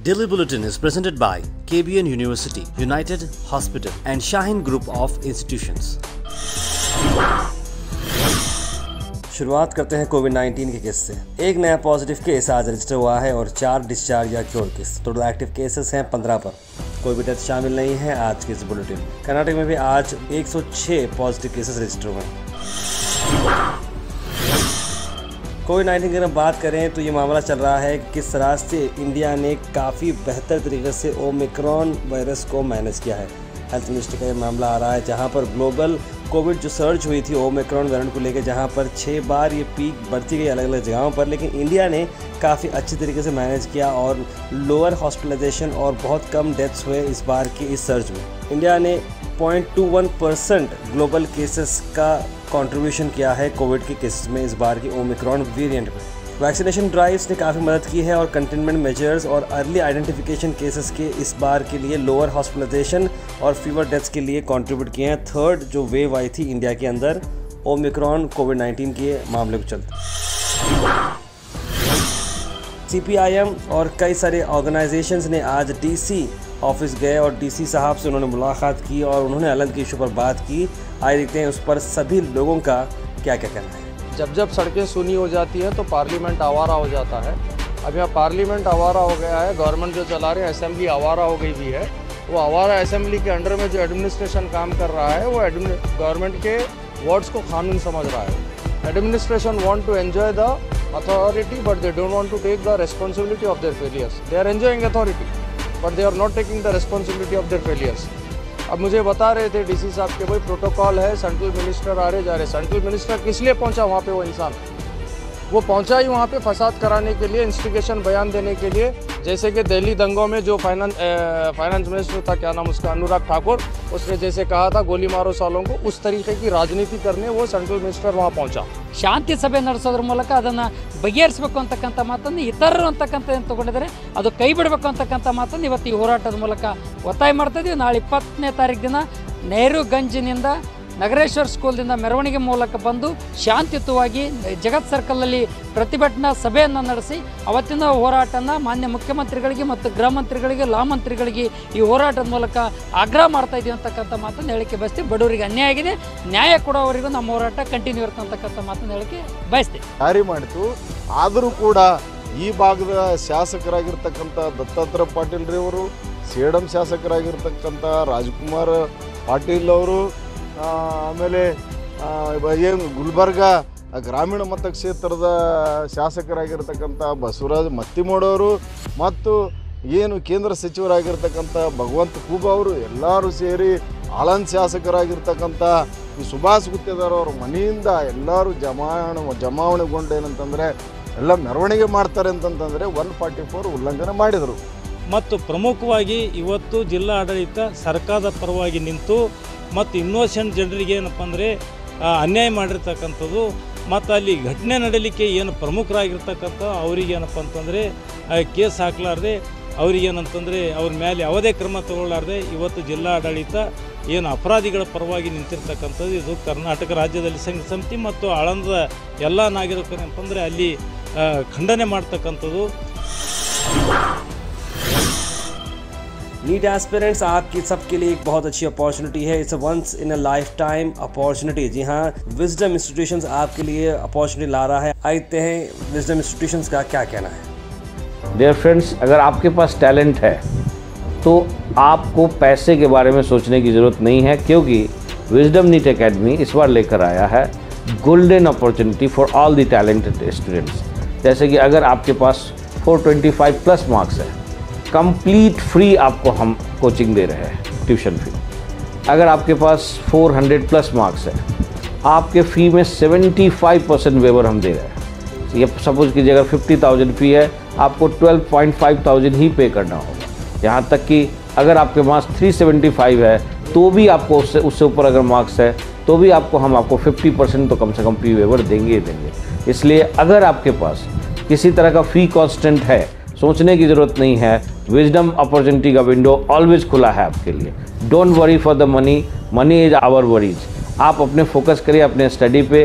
Daily Bulletin is presented by KBN University, United Hospital and Shaheen Group of Institutions. शुरुआत करते हैं कोविड-19 के case से। एक नया पॉजिटिव केस आज रजिस्टर हुआ है और 4 डिस्चार्ज या cure case. Total active cases हैं 15 पर। कोई भी डेथ शामिल नहीं है आज के इस बुलेटिन में। कर्नाटक में भी आज 106 पॉजिटिव केसेस रजिस्टर हुए हैं। कोविड-19 की अगर बात करें तो ये मामला चल रहा है कि किस तरह से इंडिया ने काफ़ी बेहतर तरीके से ओमिक्रॉन वायरस को मैनेज किया है। हेल्थ मिनिस्ट्री का ये मामला आ रहा है, जहां पर ग्लोबल कोविड जो सर्ज हुई थी ओमिक्रॉन वेरिएंट को लेकर, जहां पर 6 बार ये पीक बढ़ती गई अलग अलग जगहों पर, लेकिन इंडिया ने काफ़ी अच्छी तरीके से मैनेज किया और लोअर हॉस्पिटलाइजेशन और बहुत कम डेथ्स हुए इस बार के इस सर्ज में। इंडिया ने 0.21% ग्लोबल केसेस का कंट्रीब्यूशन किया है कोविड के केसेस में इस बार की ओमिक्रॉन वेरिएंट में। वैक्सीनेशन ड्राइव्स ने काफ़ी मदद की है और कंटेनमेंट मेजर्स और अर्ली आइडेंटिफिकेशन केसेस के इस बार के लिए लोअर हॉस्पिटलाइजेशन और फीवर डेथ्स के लिए कंट्रीब्यूट किए हैं। थर्ड जो वेव आई थी इंडिया के अंदर ओमिक्रॉन कोविड-19 के मामले को चलते, CPIM और कई सारे ऑर्गेनाइजेशंस ने आज DC ऑफिस गए और DC साहब से उन्होंने मुलाकात की और उन्होंने अलग के इशू पर बात की। आइए देखते हैं उस पर सभी लोगों का क्या क्या कहना है। जब सड़कें सूनी हो जाती है तो पार्लियामेंट आवारा हो जाता है। अब यहाँ पार्लियामेंट आवारा हो गया है, गवर्नमेंट जो चला रहे हैं असेंबली आवारा हो गई भी है। वो आवारा असेंबली के अंडर में जो एडमिनिस्ट्रेशन काम कर रहा है वो गवर्नमेंट के वर्ड्स को कानून समझ रहा है। Administration want to enjoy the authority but they don't want to take the responsibility of their failures. They are enjoying authority but they are not taking the responsibility of their failures. अब मुझे बता रहे थे DC साहब के भाई protocol है, central minister आ रहे जा रहे। सेंट्रल मिनिस्टर किस लिए पहुंचा वहाँ पे? वो इंसान वो पहुंचा ही वहाँ पे फसाद कराने के लिए, इंस्टिगेशन बयान देने के लिए। जैसे कि दिल्ली दंगों में जो फाइनेंस मिनिस्टर था, क्या नाम उसका, अनुराग ठाकुर, उसने जैसे कहा था गोली मारो सालों को, उस तरीके की राजनीति करने वो सेंट्रल मिनिस्टर वहाँ पहुंचा। ಶಾಂತಿ ಸಭೆ ನಡೆಸೋದ್ರ ಮೂಲಕ ಅದನ್ನು ಬಗೆಹರಿಸಬೇಕು ಅಂತಕ್ಕಂಥ ಮಾತನ್ನು ಇತರರು ಅಂತಕ್ಕಂಥ ಏನು ತೊಗೊಂಡಿದ್ದಾರೆ ಅದು ಕೈ ಬಿಡಬೇಕು ಅಂತಕ್ಕಂಥ ಮಾತನ್ನು ಇವತ್ತು ಈ ಹೋರಾಟದ ಮೂಲಕ ಒತ್ತಾಯ ಮಾಡ್ತಾ ಇದ್ದೀವಿ। ನಾಳೆ 20ನೇ ತಾರೀಕು ದಿನ ನೆಹರುಗಂಜಿನಿಂದ ನಗರೇಶ್ವರ ಸ್ಕೂಲ್ದಿಂದ ಮೆರವಣಿಗೆ ಮೂಲಕ ಬಂದು ಶಾಂತಿಯುತವಾಗಿ ಜಗತ್ ಸರ್ಕಲಲ್ಲಿ ಪ್ರತಿಭಟನಾ ಸಭೆಯನ್ನು ನಡೆಸಿ ಅವತ್ತಿನ ಹೋರಾಟನ ಮಾನ್ಯ ಮುಖ್ಯಮಂತ್ರಿಗಳಿಗೆ ಮತ್ತು ಗೃಹ ಮಂತ್ರಿಗಳಿಗೆ, ಲಾ ಮಂತ್ರಿಗಳಿಗೆ ಈ ಹೋರಾಟದ ಮೂಲಕ ಆಗ್ರಹ ಮಾಡ್ತಾ ಇದ್ದೀವಿ ಅಂತಕ್ಕಂಥ ಮಾತನ್ನು ಹೇಳಿಕೆ ಬಯಸ್ತೀವಿ। ಬಡವರಿಗೆ ಅನ್ಯಾಯ ಆಗಿದೆ, ನ್ಯಾಯ ಕೊಡೋವರೆಗೂ ನಮ್ಮ ಹೋರಾಟ ಕಂಟಿನ್ಯೂ ಇರುತ್ತೆ ಅಂತಕ್ಕಂಥ ಮಾತನ್ನು ಹೇಳಿಕೆ ಬಯಸ್ತೀವಿ। ಜಾರಿ ಮಾಡಿತು, ಆದರೂ ಕೂಡ ಈ ಭಾಗದ ಶಾಸಕರಾಗಿರ್ತಕ್ಕಂಥ ದತ್ತಾತ್ರೇಯ ಪಾಟೀಲ್ ರೀ ಅವರು, ಸೇಡಂ ಶಾಸಕರಾಗಿರ್ತಕ್ಕಂಥ ರಾಜ್ಕುಮಾರ್ ಪಾಟೀಲ್ ಅವರು, ಆಮೇಲೆ ಏನು ಗುಲ್ಬರ್ಗ ಗ್ರಾಮೀಣ ಮತಕ್ಷೇತ್ರದ ಶಾಸಕರಾಗಿರ್ತಕ್ಕಂಥ ಬಸವರಾಜ ಮತ್ತಿಮೂಡವರು ಮತ್ತು ಏನು ಕೇಂದ್ರ ಸಚಿವರಾಗಿರ್ತಕ್ಕಂಥ ಭಗವಂತ ಖೂಬಾ ಅವರು ಎಲ್ಲರೂ ಸೇರಿ ಆಳಂದ್ ಶಾಸಕರಾಗಿರ್ತಕ್ಕಂಥ ಈ ಸುಭಾಷ್ ಗುತ್ತೇದಾರ್ ಅವ್ರ ಮನೆಯಿಂದ ಎಲ್ಲರೂ ಜಮಾವಣೆಗೊಂಡು ಏನಂತಂದರೆ ಎಲ್ಲ ಮೆರವಣಿಗೆ ಮಾಡ್ತಾರೆ ಅಂತಂತಂದರೆ 144 ಉಲ್ಲಂಘನೆ ಮಾಡಿದರು। ಮತ್ತು ಪ್ರಮುಖವಾಗಿ ಇವತ್ತು ಜಿಲ್ಲಾ ಆಡಳಿತ ಸರ್ಕಾರದ ಪರವಾಗಿ ನಿಂತು ಮತ್ತು ಇನ್ನೋಸೆಂಟ್ ಜನರಿಗೆ ಏನಪ್ಪ ಅಂದರೆ ಅನ್ಯಾಯ ಮಾಡಿರ್ತಕ್ಕಂಥದ್ದು ಮತ್ತು ಅಲ್ಲಿ ಘಟನೆ ನಡೀಲಿಕ್ಕೆ ಏನು ಪ್ರಮುಖರಾಗಿರ್ತಕ್ಕಂಥ ಅವರಿಗೇನಪ್ಪ ಅಂತಂದರೆ ಕೇಸ್ ಹಾಕಲಾರ್ದೆ ಅವರಿಗೇನಂತಂದರೆ ಅವ್ರ ಮೇಲೆ ಯಾವುದೇ ಕ್ರಮ ತಗೊಳ್ಳಾರ್ದೆ ಇವತ್ತು ಜಿಲ್ಲಾ ಆಡಳಿತ ಏನು ಅಪರಾಧಿಗಳ ಪರವಾಗಿ ನಿಂತಿರ್ತಕ್ಕಂಥದ್ದು ಇದು ಕರ್ನಾಟಕ ರಾಜ್ಯದಲ್ಲಿ ಸಂಘ ಸಮಿತಿ ಮತ್ತು ಆಳಂದದ ಎಲ್ಲ ನಾಗರಿಕರು ಏನಪ್ಪಂದರೆ ಅಲ್ಲಿ ಖಂಡನೆ ಮಾಡ್ತಕ್ಕಂಥದ್ದು। नीट एस्पिरेंट्स आपकी सबके लिए एक बहुत अच्छी अपॉर्चुनिटी है। It's a once in a lifetime opportunity. जी हाँ, विजडम इंस्टीट्यूशंस आपके लिए अपॉर्चुनिटी ला रहा है। आते हैं विजडम इंस्टीट्यूशंस का क्या कहना है। डियर फ्रेंड्स, अगर आपके पास टैलेंट है तो आपको पैसे के बारे में सोचने की ज़रूरत नहीं है, क्योंकि विजडम नीट एकेडमी इस बार लेकर आया है golden opportunity for all the talented students. जैसे कि अगर आपके पास 425 प्लस मार्क्स है, कंप्लीट फ्री आपको हम कोचिंग दे रहे हैं, ट्यूशन फी। अगर आपके पास 400 प्लस मार्क्स है, आपके फ़ी में 75% वेवर हम दे रहे हैं। ये सपोज कीजिए अगर 50,000 फ़ी है, आपको 12,500 ही पे करना होगा। यहाँ तक कि अगर आपके पास 375 है तो भी आपको उससे ऊपर अगर मार्क्स है तो भी हम आपको 50% तो कम से कम फ़ी वेवर देंगे ही देंगे। इसलिए अगर आपके पास किसी तरह का फ़ी कॉन्स्टेंट है, सोचने की ज़रूरत नहीं है। विजडम अपॉर्चुनिटी का विंडो ऑलवेज खुला है आपके लिए। Don't worry for the money, money is our worries. आप अपने फोकस करिए अपने स्टडी पे,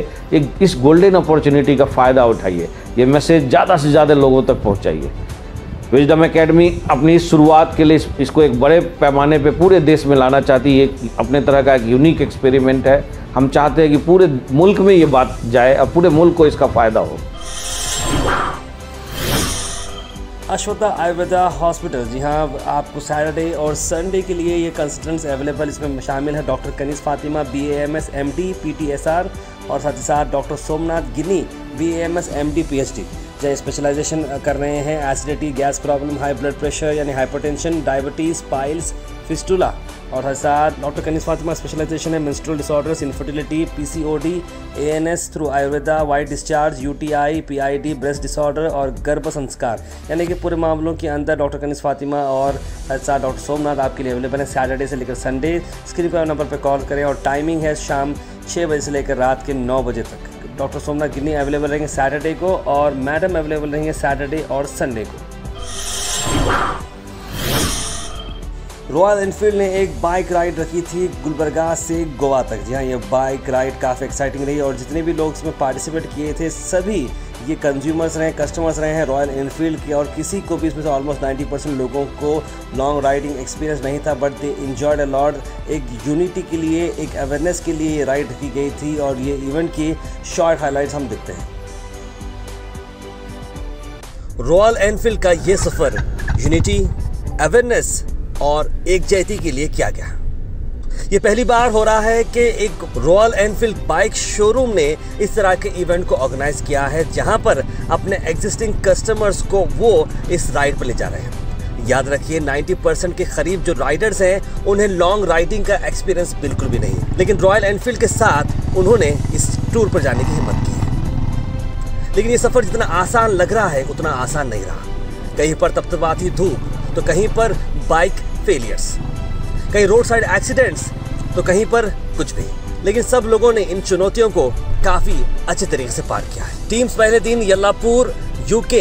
इस गोल्डन अपॉर्चुनिटी का फ़ायदा उठाइए। ये मैसेज ज़्यादा से ज़्यादा लोगों तक पहुंचाइए। विजडम एकेडमी अपनी इस शुरुआत के लिए इसको एक बड़े पैमाने पे पूरे देश में लाना चाहती है। ये अपने तरह का एक यूनिक एक्सपेरिमेंट है। हम चाहते हैं कि पूरे मुल्क में ये बात जाए और पूरे मुल्क को इसका फ़ायदा हो। अश्वत्था आयुर्वेदा हॉस्पिटल, जी हाँ, आपको सैटरडे और संडे के लिए ये कंसल्टेंट्स अवेलेबल इसमें शामिल है। Doctor Kaneez Fatima BAMS MD PTSR और साथ ही साथ डॉक्टर सोमनाथ गिन्नी BAMS MD PhD, जो स्पेशलाइजेशन कर रहे हैं acidity, gas problem, high blood pressure यानी हाइपरटेंशन, डायबिटीज़, पाइल्स, फिस्टुला। और साथ साथ डॉक्टर कनीज़ फातिमा स्पेशलाइजेशन है menstrual disorders, infertility, PCOD, ANS through Ayurveda, white discharge, UTI, PID, breast disorder और गर्भ संस्कार, यानी कि पूरे मामलों के अंदर डॉक्टर कनीज़ फातिमा और साथ साथ डॉक्टर सोमनाथ आपके लिए अवेलेबल है सैटरडे से लेकर संडे। स्क्रीन पर नंबर पर कॉल करें और टाइमिंग है शाम 6 बजे से लेकर रात के 9 बजे तक। डॉक्टर सोमनाथ गिन्नी अवेलेबल रहेंगे सैटरडे को और मैडम अवेलेबल रहेंगे सैटरडे और संडे को। रॉयल एनफील्ड ने एक बाइक राइड रखी थी गुलबर्गा से गोवा तक। जी हाँ, ये बाइक राइड काफ़ी एक्साइटिंग रही और जितने भी लोग इसमें पार्टिसिपेट किए थे सभी ये कंज्यूमर्स रहे, कस्टमर्स रहे हैं रॉयल एनफील्ड के। और किसी को भी इसमें से ऑलमोस्ट 90% लोगों को लॉन्ग राइडिंग एक्सपीरियंस नहीं था, but they enjoyed a lot. एक यूनिटी के लिए, एक अवेयरनेस के लिए ये राइड की गई थी और ये इवेंट की शॉर्ट हाइलाइट्स हम देखते हैं। रॉयल एनफील्ड का ये सफ़र यूनिटी, अवेयरनेस और एकजुटता के लिए किया गया। ये पहली बार हो रहा है कि एक रॉयल एनफील्ड बाइक शोरूम ने इस तरह के इवेंट को ऑर्गेनाइज किया है, जहां पर अपने एग्जिस्टिंग कस्टमर्स को वो इस राइड पर ले जा रहे हैं। याद रखिए 90% के करीब जो राइडर्स हैं उन्हें लॉन्ग राइडिंग का एक्सपीरियंस बिल्कुल भी नहीं, लेकिन रॉयल एनफील्ड के साथ उन्होंने इस टूर पर जाने की हिम्मत की है। लेकिन ये सफ़र जितना आसान लग रहा है उतना आसान नहीं रहा। कहीं पर तपतपाती धूप, तो कहीं पर बाइक फेलियर्स, कहीं रोड साइड एक्सीडेंट्स, तो कहीं पर कुछ भी। लेकिन सब लोगों ने इन चुनौतियों को काफ़ी अच्छे तरीके से पार किया है। टीम्स पहले दिन Yellapur UK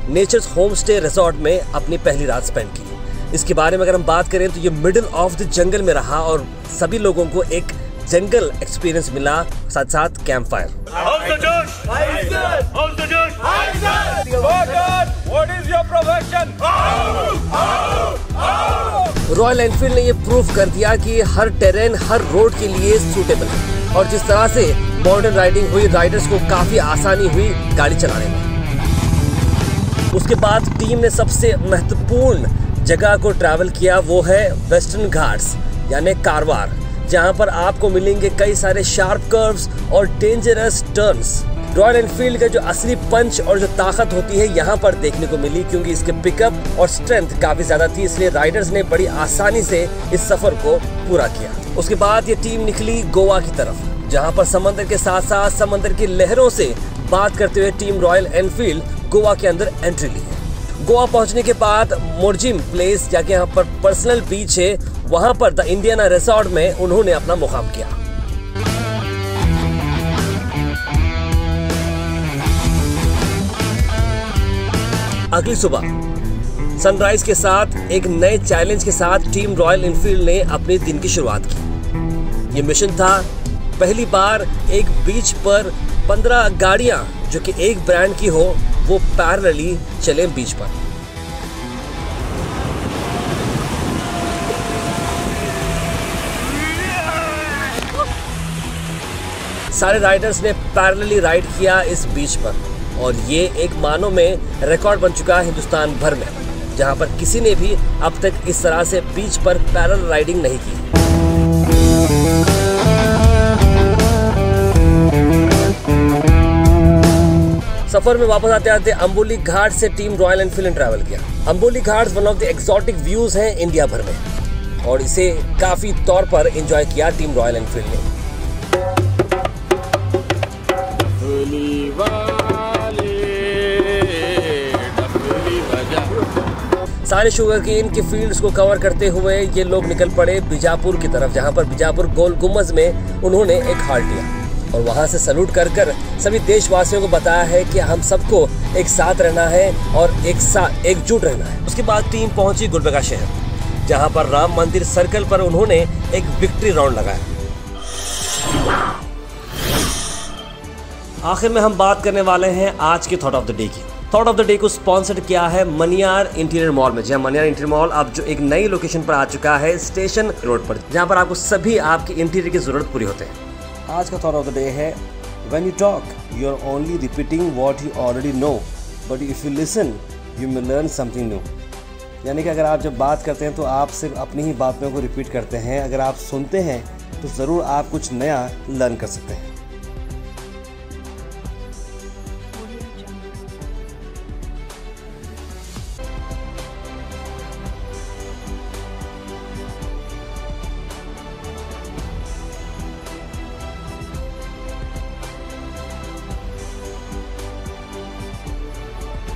nature's home stay resort में अपनी पहली रात स्पेंड की। इसके बारे में अगर हम बात करें तो ये मिडिल ऑफ द जंगल में रहा और सभी लोगों को एक जंगल एक्सपीरियंस मिला, साथ साथ कैंप फायर। रॉयल एनफील्ड ने ये प्रूव कर दिया कि हर टेरेन, हर रोड के लिए सूटेबल है और जिस तरह से मॉडर्न राइडिंग हुई, राइडर्स को काफ़ी आसानी हुई गाड़ी चलाने में। उसके बाद टीम ने सबसे महत्वपूर्ण जगह को ट्रैवल किया, वो है वेस्टर्न घाट्स यानी कारवार, जहां पर आपको मिलेंगे कई सारे शार्प कर्व्स और डेंजरस टर्न्स। रॉयल एनफील्ड का जो असली पंच और जो ताकत होती है यहाँ पर देखने को मिली, क्योंकि इसके पिकअप और स्ट्रेंथ काफ़ी ज़्यादा थी, इसलिए राइडर्स ने बड़ी आसानी से इस सफ़र को पूरा किया। उसके बाद ये टीम निकली गोवा की तरफ, जहाँ पर समंदर के साथ साथ समंदर की लहरों से बात करते हुए टीम रॉयल एनफील्ड गोवा के अंदर एंट्री ली है। गोवा पहुँचने के बाद मोरजिम प्लेस, जाके यहाँ पर पर्सनल बीच है, वहाँ पर द इंडियाना रिसोर्ट में उन्होंने अपना मुकाम किया। अगली सुबह सनराइज के साथ एक नए चैलेंज के साथ टीम रॉयल एनफील्ड ने अपने दिन की शुरुआत की। ये मिशन था पहली बार एक बीच पर 15 गाड़ियां जो कि एक ब्रांड की हो वो पैरेलली चले बीच पर। सारे राइडर्स ने पैरेलली राइड किया इस बीच पर और ये एक मानो में रिकॉर्ड बन चुका है हिंदुस्तान भर में, जहां पर किसी ने भी अब तक इस तरह से बीच पर पैरेलल राइडिंग नहीं की। सफर में वापस आते आते अंबोली घाट से टीम रॉयल एनफील्ड ने ट्रैवल किया। Amboli Ghat one of the exotic views हैं इंडिया भर में और इसे काफी तौर पर एंजॉय किया टीम रॉयल एनफील्ड ने। सारे शुगरकेन के फील्ड्स को कवर करते हुए ये लोग निकल पड़े बीजापुर की तरफ, जहां पर बीजापुर गोल गुम्बद में उन्होंने एक हाल्ट लिया और वहां से सैल्यूट कर सभी देशवासियों को बताया है कि हम सबको एक साथ रहना है और एकजुट रहना है। उसके बाद टीम पहुंची गुलबर्गा शहर, जहां पर राम मंदिर सर्कल पर उन्होंने एक विक्ट्री राउंड लगाया। आखिर में हम बात करने वाले हैं आज के थॉट ऑफ द डे की। थॉट ऑफ द डे को स्पॉन्सर्ड किया है मनियार इंटीरियर मॉल में। जहाँ मनियार इंटीरियर मॉल अब जो एक नई लोकेशन पर आ चुका है स्टेशन रोड पर, जहाँ पर आपको सभी आपके इंटीरियर की जरूरत पूरी होते हैं। आज का थॉट ऑफ द डे है when you talk you are only repeating what you already know, but if you listen you may learn something new. यानी कि अगर आप जब बात करते हैं तो आप सिर्फ अपनी ही बातों को रिपीट करते हैं, अगर आप सुनते हैं तो ज़रूर आप कुछ नया लर्न कर सकते हैं।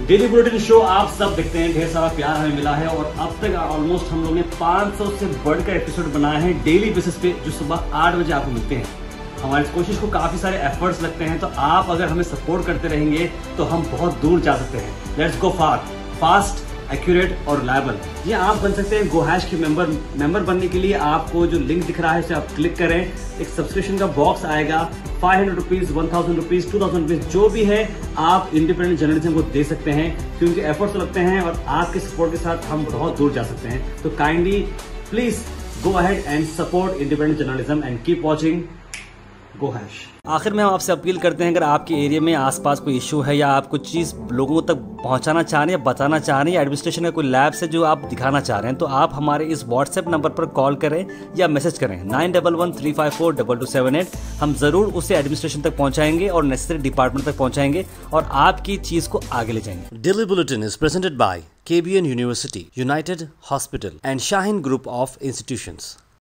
डेली बुलेटिन शो आप सब देखते हैं, ढेर सारा प्यार हमें मिला है और अब तक ऑलमोस्ट हम लोग ने 500 से बढ़कर एपिसोड बनाए हैं डेली बेसिस पे, जो सुबह 8 बजे आपको मिलते हैं। हमारी कोशिश को काफी सारे एफर्ट्स लगते हैं, तो आप अगर हमें सपोर्ट करते रहेंगे तो हम बहुत दूर जा सकते हैं। लेट्स गो फास्ट, एक्यूरेट और रिलायबल। ये आप बन सकते हैं GoHash के मेंबर बनने के लिए आपको जो लिंक दिख रहा है इसे आप क्लिक करें। एक सब्सक्रिप्शन का बॉक्स आएगा, 500 रुपीज, 1000 रुपीज, 2000 रुपीज, जो भी है आप इंडिपेंडेंट जर्नलिज्म को दे सकते हैं, क्योंकि एफर्ट्स लगते हैं और आपके सपोर्ट के साथ हम बहुत दूर जा सकते हैं। तो kindly please go ahead and support independent journalism and keep watching GoHash। आखिर में हम आपसे अपील करते हैं, अगर आपके एरिया में आसपास कोई इशू है या आप कुछ चीज़ लोगों तक पहुंचाना चाह रहे हैं या बताना चाह रहे हैं या एडमिनिस्ट्रेशन का कोई लैब से जो आप दिखाना चाह रहे हैं, तो आप हमारे इस व्हाट्सएप नंबर पर कॉल करें या मैसेज करें 9113542278। हम ज़रूर उसे एडमिनिस्ट्रेशन तक पहुंचाएंगे और नेसेसरी डिपार्टमेंट तक पहुंचाएंगे और आपकी चीज़ को आगे ले जाएंगे। Daily bulletin is presented by KBN University, United Hospital and Shaheen Group of Institutions.